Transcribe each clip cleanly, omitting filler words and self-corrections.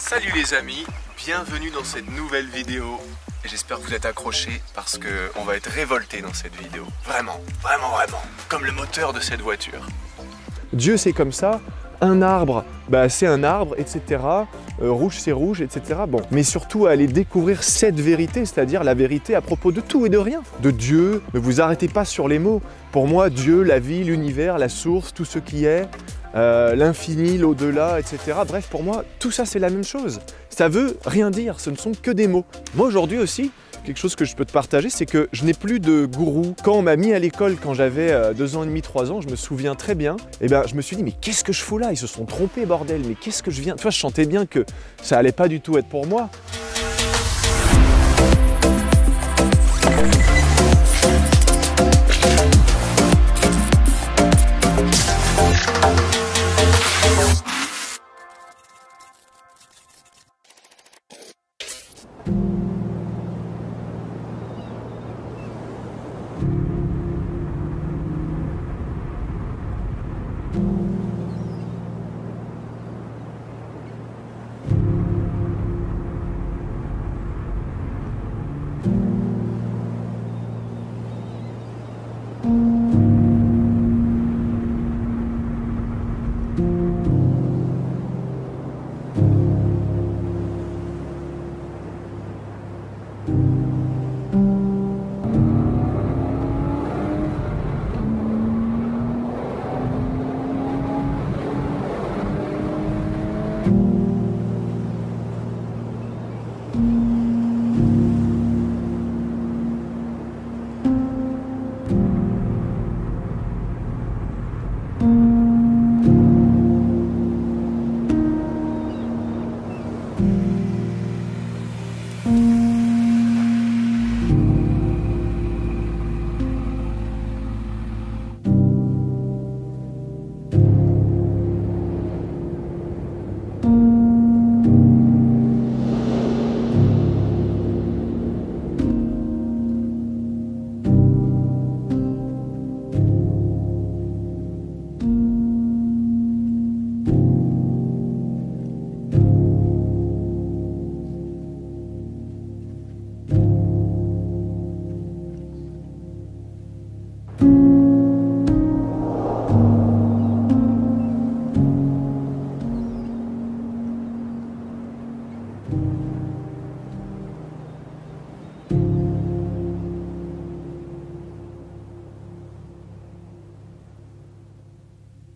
Salut les amis, bienvenue dans cette nouvelle vidéo. Et j'espère que vous êtes accrochés parce qu'on va être révoltés dans cette vidéo. Vraiment, vraiment, vraiment. Comme le moteur de cette voiture. Dieu c'est comme ça, un arbre, c'est un arbre, etc. Rouge c'est rouge, etc. Bon, mais surtout à aller découvrir cette vérité, c'est-à-dire la vérité à propos de tout et de rien. De Dieu, ne vous arrêtez pas sur les mots. Pour moi, Dieu, la vie, l'univers, la source, tout ce qui est, l'infini, l'au-delà, etc. Bref, pour moi, tout ça c'est la même chose. Ça veut rien dire, ce ne sont que des mots. Moi aujourd'hui aussi, quelque chose que je peux te partager, c'est que je n'ai plus de gourou. Quand on m'a mis à l'école quand j'avais 2 ans et demi, 3 ans, je me souviens très bien, je me suis dit mais qu'est-ce que je fous là? Ils se sont trompés bordel, mais qu'est-ce que je viens... Tu vois, je sentais bien que ça allait pas du tout être pour moi.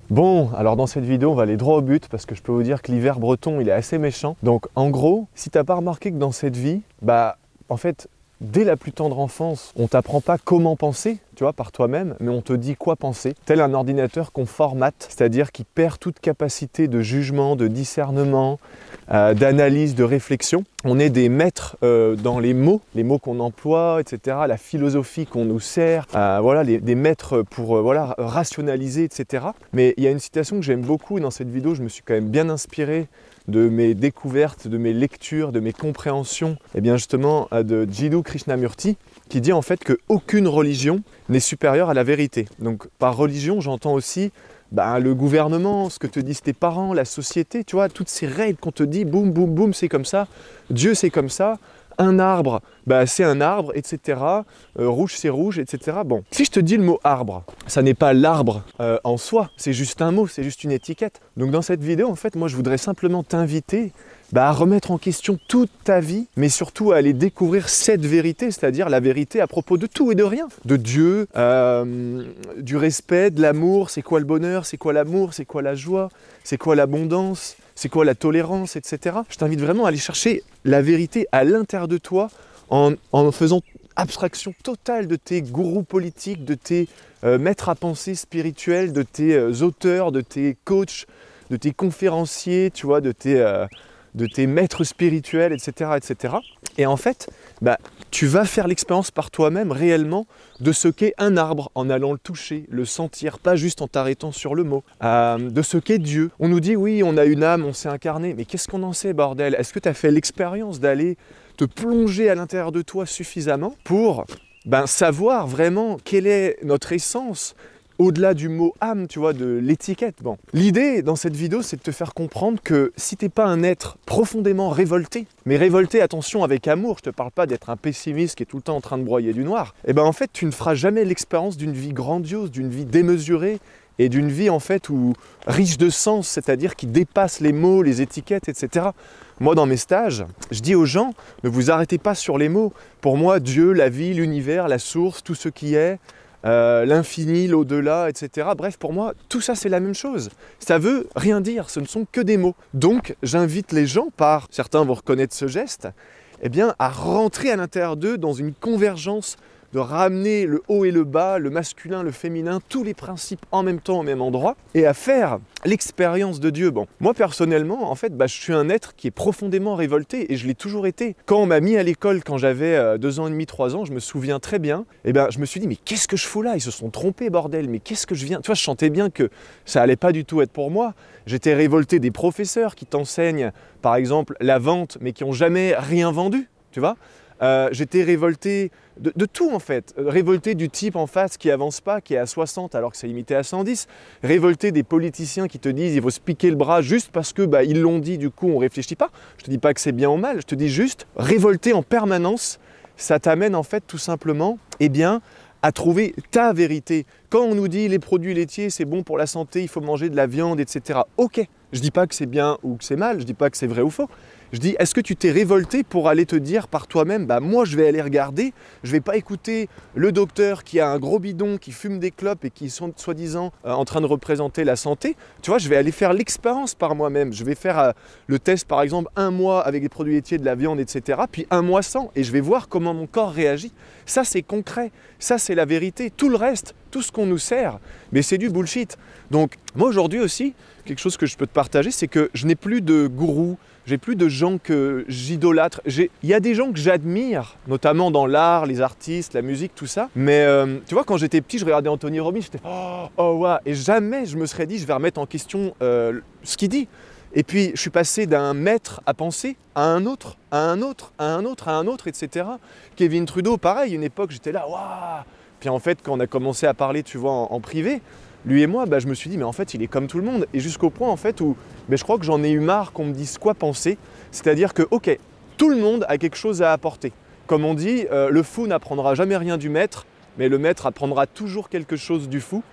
Bon, alors dans cette vidéo, on va aller droit au but parce que je peux vous dire que l'hiver breton, il est assez méchant. Donc en gros, si t'as pas remarqué que dans cette vie, en fait, dès la plus tendre enfance, on t'apprend pas comment penser, tu vois, par toi-même, mais on te dit quoi penser. Tel un ordinateur qu'on formate, c'est-à-dire qui perd toute capacité de jugement, de discernement, d'analyse, de réflexion. On est des maîtres dans les mots qu'on emploie, etc., la philosophie qu'on nous sert, des maîtres pour rationaliser, etc. Mais il y a une citation que j'aime beaucoup dans cette vidéo, je me suis quand même bien inspiré de mes découvertes, de mes lectures, de mes compréhensions, et bien justement de Jiddu Krishnamurti, qui dit en fait qu'aucune religion n'est supérieure à la vérité. Donc par religion, j'entends aussi le gouvernement, ce que te disent tes parents, la société, tu vois, toutes ces règles qu'on te dit, boum, boum, boum, c'est comme ça, Dieu c'est comme ça, un arbre, c'est un arbre, etc. Rouge c'est rouge, etc. Bon, si je te dis le mot arbre, ça n'est pas l'arbre en soi, c'est juste un mot, c'est juste une étiquette. Donc dans cette vidéo, en fait, moi je voudrais simplement t'inviter à remettre en question toute ta vie, mais surtout à aller découvrir cette vérité, c'est-à-dire la vérité à propos de tout et de rien. De Dieu, du respect, de l'amour, c'est quoi le bonheur, c'est quoi l'amour, c'est quoi la joie, c'est quoi l'abondance, c'est quoi la tolérance, etc. Je t'invite vraiment à aller chercher la vérité à l'intérieur de toi en faisant abstraction totale de tes gourous politiques, de tes maîtres à penser spirituels, de tes auteurs, de tes coachs, de tes conférenciers, tu vois, de tes maîtres spirituels, etc., etc. Et en fait, tu vas faire l'expérience par toi-même réellement de ce qu'est un arbre en allant le toucher, le sentir, pas juste en t'arrêtant sur le mot, de ce qu'est Dieu. On nous dit oui, on a une âme, on s'est incarné, mais qu'est-ce qu'on en sait, bordel? Est-ce que tu as fait l'expérience d'aller te plonger à l'intérieur de toi suffisamment pour savoir vraiment quelle est notre essence, au-delà du mot âme, tu vois, de l'étiquette. Bon. L'idée dans cette vidéo, c'est de te faire comprendre que si t'es pas un être profondément révolté, mais révolté, attention, avec amour, je te parle pas d'être un pessimiste qui est tout le temps en train de broyer du noir, et ben en fait, tu ne feras jamais l'expérience d'une vie grandiose, d'une vie démesurée, et d'une vie en fait où, riche de sens, c'est-à-dire qui dépasse les mots, les étiquettes, etc. Moi, dans mes stages, je dis aux gens, ne vous arrêtez pas sur les mots. Pour moi, Dieu, la vie, l'univers, la source, tout ce qui est, l'infini, l'au-delà, etc. Bref, pour moi, tout ça, c'est la même chose. Ça veut rien dire, ce ne sont que des mots. Donc, j'invite les gens, certains vont reconnaître ce geste, eh bien, à rentrer à l'intérieur d'eux dans une convergence, de ramener le haut et le bas, le masculin, le féminin, tous les principes en même temps, au même endroit, et à faire l'expérience de Dieu. Bon, moi personnellement, en fait, je suis un être qui est profondément révolté, et je l'ai toujours été. Quand on m'a mis à l'école, quand j'avais 2 ans et demi, 3 ans, je me souviens très bien, je me suis dit, mais qu'est-ce que je fous là? Ils se sont trompés, bordel, mais qu'est-ce que je viens... Tu vois, je sentais bien que ça allait pas du tout être pour moi. J'étais révolté des professeurs qui t'enseignent, par exemple, la vente, mais qui n'ont jamais rien vendu, tu vois. J'étais révolté de tout en fait, révolté du type en face qui avance pas, qui est à 60 alors que c'est limité à 110, révolté des politiciens qui te disent il faut se piquer le bras juste parce que ils l'ont dit, du coup on réfléchit pas. Je te dis pas que c'est bien ou mal, je te dis juste révolté en permanence, ça t'amène en fait tout simplement à trouver ta vérité. Quand on nous dit les produits laitiers c'est bon pour la santé, il faut manger de la viande, etc. Ok, je dis pas que c'est bien ou que c'est mal, je dis pas que c'est vrai ou faux. Je dis, est-ce que tu t'es révolté pour aller te dire par toi-même, moi je vais aller regarder, je vais pas écouter le docteur qui a un gros bidon, qui fume des clopes et qui sont soi-disant en train de représenter la santé. Tu vois, je vais aller faire l'expérience par moi-même. Je vais faire le test par exemple 1 mois avec des produits laitiers, de la viande, etc. Puis 1 mois sans et je vais voir comment mon corps réagit. Ça c'est concret, ça c'est la vérité. Tout le reste, tout ce qu'on nous sert, mais c'est du bullshit. Donc moi aujourd'hui aussi, quelque chose que je peux te partager, c'est que je n'ai plus de gourou, j'ai plus de gens que j'idolâtre. Il y a des gens que j'admire, notamment dans l'art, les artistes, la musique, tout ça. Mais tu vois, quand j'étais petit, je regardais Anthony Robbins, j'étais oh ouais. Et jamais je me serais dit, je vais remettre en question ce qu'il dit. Et puis, je suis passé d'un maître à penser à un autre, à un autre, à un autre, à un autre, etc. Kevin Trudeau, pareil, une époque, j'étais là, waouh. Puis en fait, quand on a commencé à parler, tu vois, en privé, lui et moi, je me suis dit, mais en fait, il est comme tout le monde. Et jusqu'au point, en fait, où je crois que j'en ai eu marre qu'on me dise quoi penser. C'est-à-dire que, ok, tout le monde a quelque chose à apporter. Comme on dit, le fou n'apprendra jamais rien du maître, mais le maître apprendra toujours quelque chose du fou.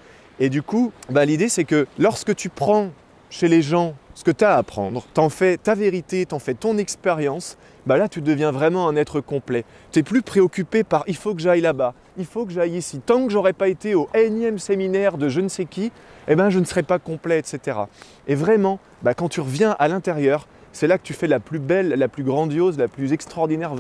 Et du coup, l'idée, c'est que lorsque tu prends chez les gens ce que tu as à apprendre, t'en fais ta vérité, t'en fais ton expérience, là tu deviens vraiment un être complet. Tu n'es plus préoccupé par il faut que j'aille là-bas, il faut que j'aille ici. Tant que j'aurais pas été au énième séminaire de je ne sais qui, je ne serais pas complet, etc. Et vraiment, quand tu reviens à l'intérieur, c'est là que tu fais la plus belle, la plus grandiose, la plus extraordinaire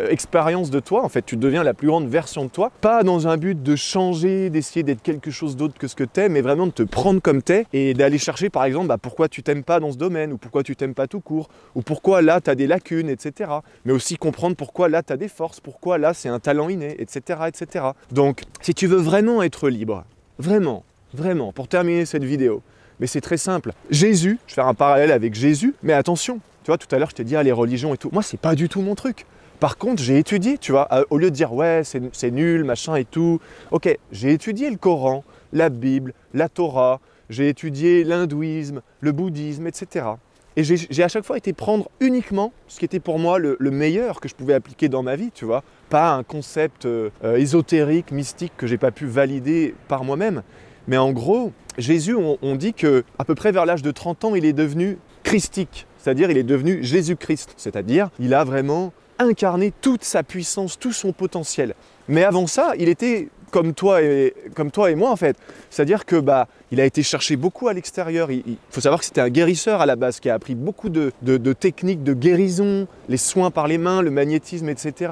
expérience de toi. En fait, tu deviens la plus grande version de toi. Pas dans un but de changer, d'essayer d'être quelque chose d'autre que ce que tu es, mais vraiment de te prendre comme tu es et d'aller chercher, par exemple, pourquoi tu t'aimes pas dans ce domaine, ou pourquoi tu t'aimes pas tout court, ou pourquoi là, tu as des lacunes, etc. Mais aussi comprendre pourquoi là, tu as des forces, pourquoi là, c'est un talent inné, etc., etc. Donc, si tu veux vraiment être libre, vraiment, pour terminer cette vidéo, mais c'est très simple. Jésus, je vais faire un parallèle avec Jésus, mais attention, tu vois, tout à l'heure, je t'ai dit, les religions et tout. Moi, c'est pas du tout mon truc. Par contre, j'ai étudié, tu vois, au lieu de dire, ouais, c'est nul, machin et tout. Ok, j'ai étudié le Coran, la Bible, la Torah, j'ai étudié l'hindouisme, le bouddhisme, etc. Et j'ai à chaque fois été prendre uniquement ce qui était pour moi le meilleur que je pouvais appliquer dans ma vie, tu vois. Pas un concept ésotérique, mystique que j'ai pas pu valider par moi-même. Mais en gros, Jésus, on dit qu'à peu près vers l'âge de 30 ans, il est devenu christique, c'est-à-dire il est devenu Jésus-Christ, c'est-à-dire il a vraiment incarné toute sa puissance, tout son potentiel. Mais avant ça, il était comme toi et moi en fait, c'est-à-dire que il a été cherché beaucoup à l'extérieur. Il faut savoir que c'était un guérisseur à la base qui a appris beaucoup de techniques de guérison, les soins par les mains, le magnétisme, etc.,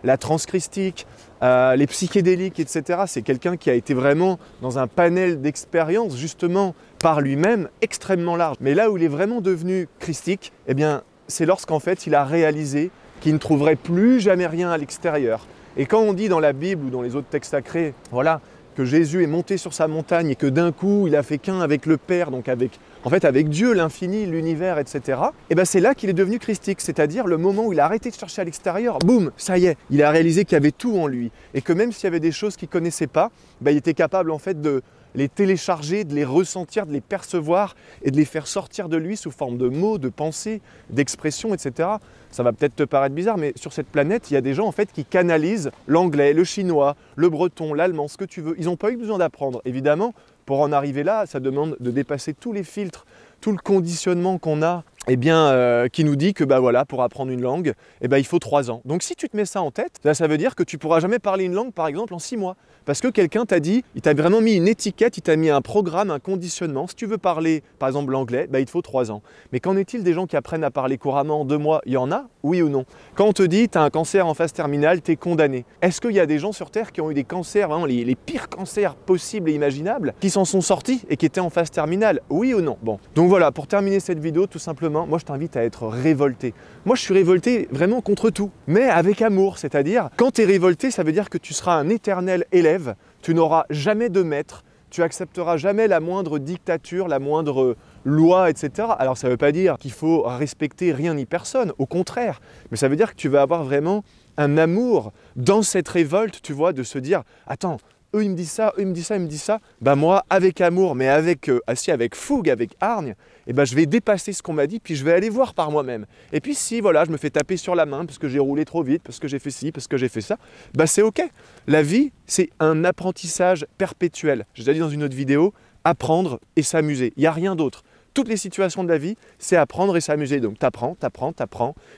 la transe christique, les psychédéliques, etc. C'est quelqu'un qui a été vraiment dans un panel d'expériences, justement, par lui-même, extrêmement large. Mais là où il est vraiment devenu christique, c'est lorsqu'en fait, il a réalisé qu'il ne trouverait plus jamais rien à l'extérieur. Et quand on dit dans la Bible ou dans les autres textes sacrés, voilà, que Jésus est monté sur sa montagne et que d'un coup, il a fait qu'un avec le Père, donc avec Dieu, l'infini, l'univers, etc. C'est là qu'il est devenu christique, c'est-à-dire le moment où il a arrêté de chercher à l'extérieur, boum, ça y est, il a réalisé qu'il y avait tout en lui. Et que même s'il y avait des choses qu'il ne connaissait pas, il était capable en fait de les télécharger, de les ressentir, de les percevoir et de les faire sortir de lui sous forme de mots, de pensées, d'expressions, etc. Ça va peut-être te paraître bizarre, mais sur cette planète, il y a des gens en fait qui canalisent l'anglais, le chinois, le breton, l'allemand, ce que tu veux. Ils n'ont pas eu besoin d'apprendre. Évidemment, pour en arriver là, ça demande de dépasser tous les filtres, tout le conditionnement qu'on a, qui nous dit que voilà, pour apprendre une langue, il faut 3 ans. Donc si tu te mets ça en tête, ça veut dire que tu ne pourras jamais parler une langue, par exemple, en 6 mois. Parce que quelqu'un t'a dit, il t'a vraiment mis une étiquette, il t'a mis un programme, un conditionnement. Si tu veux parler, par exemple, l'anglais, il te faut 3 ans. Mais qu'en est-il des gens qui apprennent à parler couramment en 2 mois? Il y en a, oui ou non? Quand on te dit, tu as un cancer en phase terminale, tu es condamné. Est-ce qu'il y a des gens sur Terre qui ont eu des cancers, vraiment les pires cancers possibles et imaginables, qui s'en sont sortis et qui étaient en phase terminale? Oui ou non? Bon. Donc voilà, pour terminer cette vidéo, tout simplement, moi je t'invite à être révolté. Moi je suis révolté vraiment contre tout, mais avec amour. C'est-à-dire, quand tu es révolté, ça veut dire que tu seras un éternel élève. Tu n'auras jamais de maître, tu accepteras jamais la moindre dictature, la moindre loi, etc. Alors ça ne veut pas dire qu'il faut respecter rien ni personne, au contraire. Mais ça veut dire que tu vas avoir vraiment un amour dans cette révolte, tu vois, de se dire « Attends, eux ils me disent ça, eux ils me disent ça, ils me disent ça. Moi, avec amour, mais avec fougue, avec hargne, je vais dépasser ce qu'on m'a dit, puis je vais aller voir par moi-même. Et puis si voilà, je me fais taper sur la main parce que j'ai roulé trop vite, parce que j'ai fait ci, parce que j'ai fait ça, c'est ok. La vie, c'est un apprentissage perpétuel. J'ai déjà dit dans une autre vidéo, apprendre et s'amuser. Il n'y a rien d'autre. Toutes les situations de la vie, c'est apprendre et s'amuser. Donc t'apprends.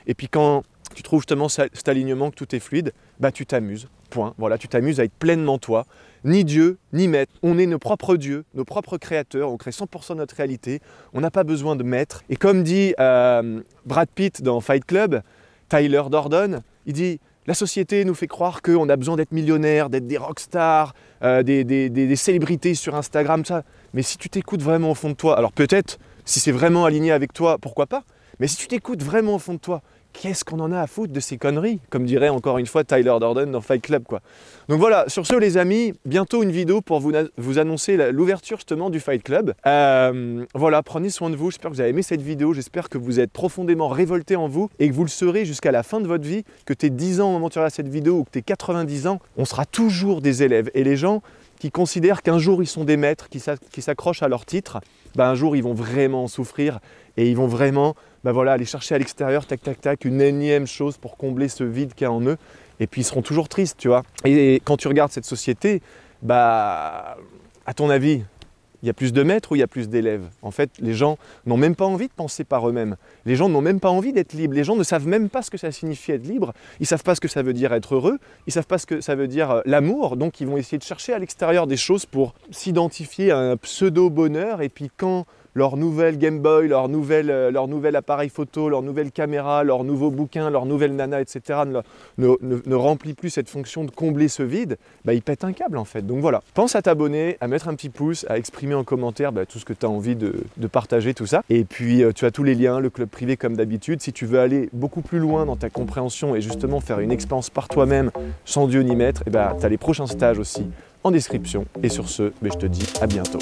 Et puis quand tu trouves justement cet alignement, que tout est fluide, tu t'amuses. Point. Voilà, tu t'amuses à être pleinement toi. Ni Dieu, ni maître. On est nos propres dieux, nos propres créateurs. On crée 100% de notre réalité. On n'a pas besoin de maître. Et comme dit Brad Pitt dans Fight Club, Tyler Durden, il dit « La société nous fait croire qu'on a besoin d'être millionnaire, d'être des rockstars, des célébrités sur Instagram, ça. Mais si tu t'écoutes vraiment au fond de toi, alors peut-être, si c'est vraiment aligné avec toi, pourquoi pas? Mais si tu t'écoutes vraiment au fond de toi, qu'est-ce qu'on en a à foutre de ces conneries? Comme dirait encore une fois Tyler Durden dans Fight Club, quoi. Donc voilà, sur ce les amis, bientôt une vidéo pour vous annoncer l'ouverture justement du Fight Club. Voilà, prenez soin de vous, j'espère que vous avez aimé cette vidéo, j'espère que vous êtes profondément révoltés en vous et que vous le serez jusqu'à la fin de votre vie, que tu aies 10 ans au moment où tu regardes cette vidéo ou que tu aies 90 ans, on sera toujours des élèves. Et les gens qui considèrent qu'un jour ils sont des maîtres, qui s'accrochent à leur titre, un jour ils vont vraiment souffrir et ils vont vraiment aller chercher à l'extérieur, tac, une énième chose pour combler ce vide qu'il y a en eux. Et puis ils seront toujours tristes, tu vois. Et quand tu regardes cette société, à ton avis, il y a plus de maîtres ou il y a plus d'élèves? En fait, les gens n'ont même pas envie de penser par eux-mêmes. Les gens n'ont même pas envie d'être libres. Les gens ne savent même pas ce que ça signifie être libre. Ils ne savent pas ce que ça veut dire être heureux. Ils ne savent pas ce que ça veut dire l'amour. Donc ils vont essayer de chercher à l'extérieur des choses pour s'identifier à un pseudo-bonheur. Et puis quand leur nouvelle Game Boy, leur nouvel appareil photo, leur nouvelle caméra, leur nouveau bouquin, leur nouvelle nana, etc. ne remplit plus cette fonction de combler ce vide, ils pètent un câble en fait. Donc voilà, pense à t'abonner, à mettre un petit pouce, à exprimer en commentaire tout ce que tu as envie de partager, tout ça. Et puis tu as tous les liens, le club privé comme d'habitude. Si tu veux aller beaucoup plus loin dans ta compréhension et justement faire une expérience par toi-même sans Dieu ni maître, tu as les prochains stages aussi en description. Et sur ce, je te dis à bientôt.